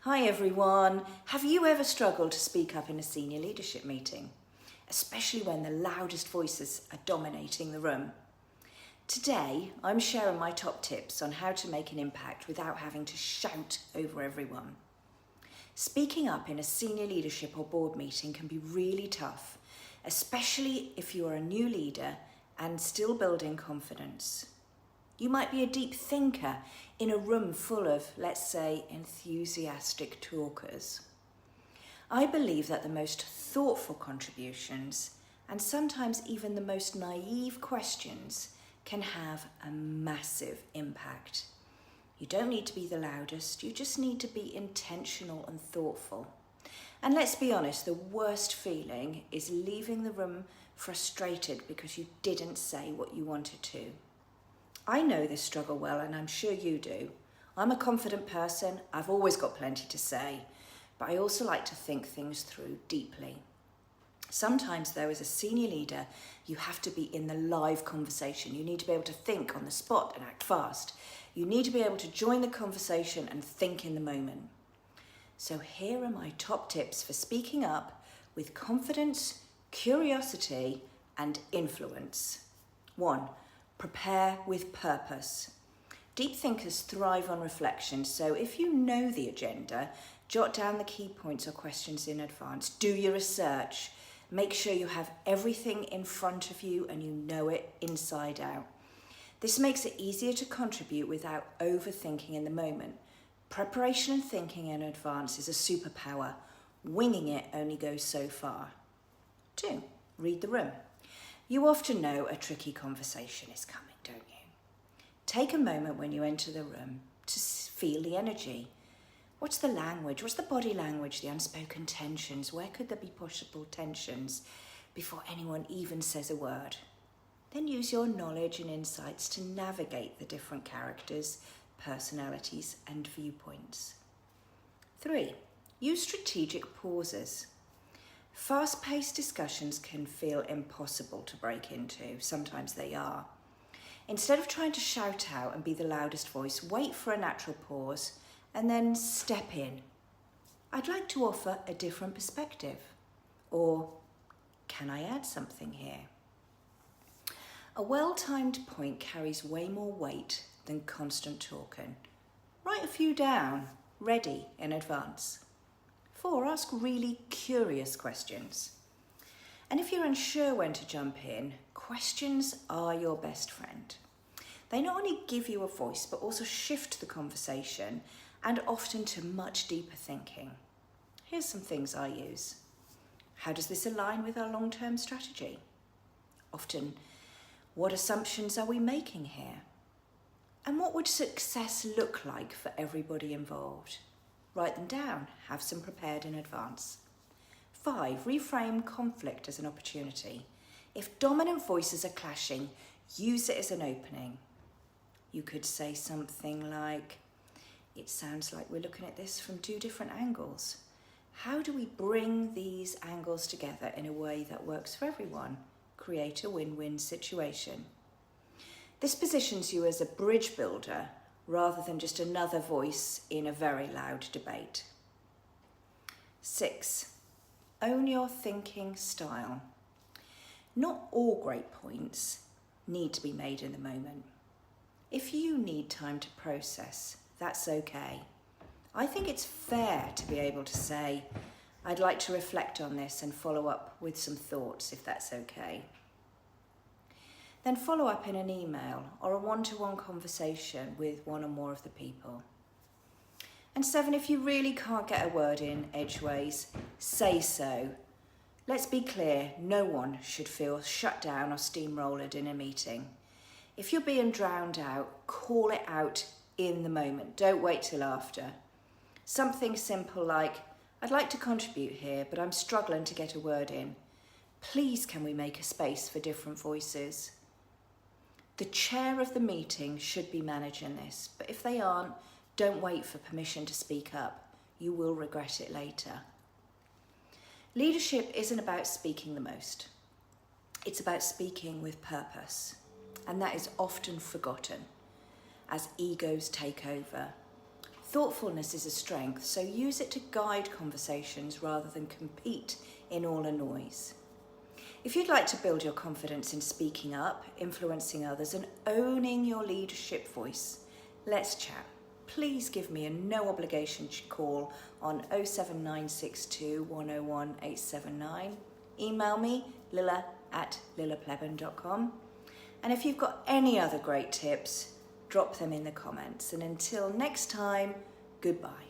Hi everyone. Have you ever struggled to speak up in a senior leadership meeting, especially when the loudest voices are dominating the room? Today, I'm sharing my top tips on how to make an impact without having to shout over everyone. Speaking up in a senior leadership or board meeting can be really tough, especially if you are a new leader and still building confidence. You might be a deep thinker in a room full of, let's say, enthusiastic talkers. I believe that the most thoughtful contributions, and sometimes even the most naive questions, can have a massive impact. You don't need to be the loudest, you just need to be intentional and thoughtful. And let's be honest, the worst feeling is leaving the room frustrated because you didn't say what you wanted to. I know this struggle well, and I'm sure you do. I'm a confident person, I've always got plenty to say, but I also like to think things through deeply. Sometimes though, as a senior leader, you have to be in the live conversation. You need to be able to think on the spot and act fast. You need to be able to join the conversation and think in the moment. So here are my top tips for speaking up with confidence, curiosity, and influence. 1. Prepare with purpose. Deep thinkers thrive on reflection, so if you know the agenda, jot down the key points or questions in advance. Do your research. Make sure you have everything in front of you and you know it inside out. This makes it easier to contribute without overthinking in the moment. Preparation and thinking in advance is a superpower. Winging it only goes so far. 2. Read the room. You often know a tricky conversation is coming, don't you? Take a moment when you enter the room to feel the energy. What's the language? What's the body language? The unspoken tensions? Where could there be possible tensions before anyone even says a word? Then use your knowledge and insights to navigate the different characters, personalities, and viewpoints. 3. Use strategic pauses. Fast-paced discussions can feel impossible to break into. Sometimes they are. Instead of trying to shout out and be the loudest voice, wait for a natural pause and then step in. I'd like to offer a different perspective. Or, can I add something here? A well-timed point carries way more weight than constant talking. Write a few down, ready in advance. 4. Ask really curious questions. And if you're unsure when to jump in, questions are your best friend. They not only give you a voice, but also shift the conversation and often to much deeper thinking. Here's some things I use. How does this align with our long-term strategy? Often, what assumptions are we making here? And what would success look like for everybody involved? Write them down, have some prepared in advance. 5. Reframe conflict as an opportunity. If dominant voices are clashing, use it as an opening. You could say something like, it sounds like we're looking at this from 2 different angles. How do we bring these angles together in a way that works for everyone? Create a win-win situation. This positions you as a bridge builder rather than just another voice in a very loud debate. 6. Own your thinking style. Not all great points need to be made in the moment. If you need time to process, that's okay. I think it's fair to be able to say, I'd like to reflect on this and follow up with some thoughts, if that's okay. Then follow up in an email or a one-to-one conversation with one or more of the people. And 7, if you really can't get a word in edgeways, say so. Let's be clear, no one should feel shut down or steamrolled in a meeting. If you're being drowned out, call it out in the moment. Don't wait till after. Something simple like, I'd like to contribute here, but I'm struggling to get a word in. Please, can we make a space for different voices? The chair of the meeting should be managing this, but if they aren't, don't wait for permission to speak up. You will regret it later. Leadership isn't about speaking the most. It's about speaking with purpose, and that is often forgotten as egos take over. Thoughtfulness is a strength, so use it to guide conversations rather than compete in all the noise. If you'd like to build your confidence in speaking up, influencing others and owning your leadership voice, let's chat. Please give me a no obligation call on 07962 101 879. Email me, lilla@lillaplebon.com. And if you've got any other great tips, drop them in the comments. And until next time, goodbye.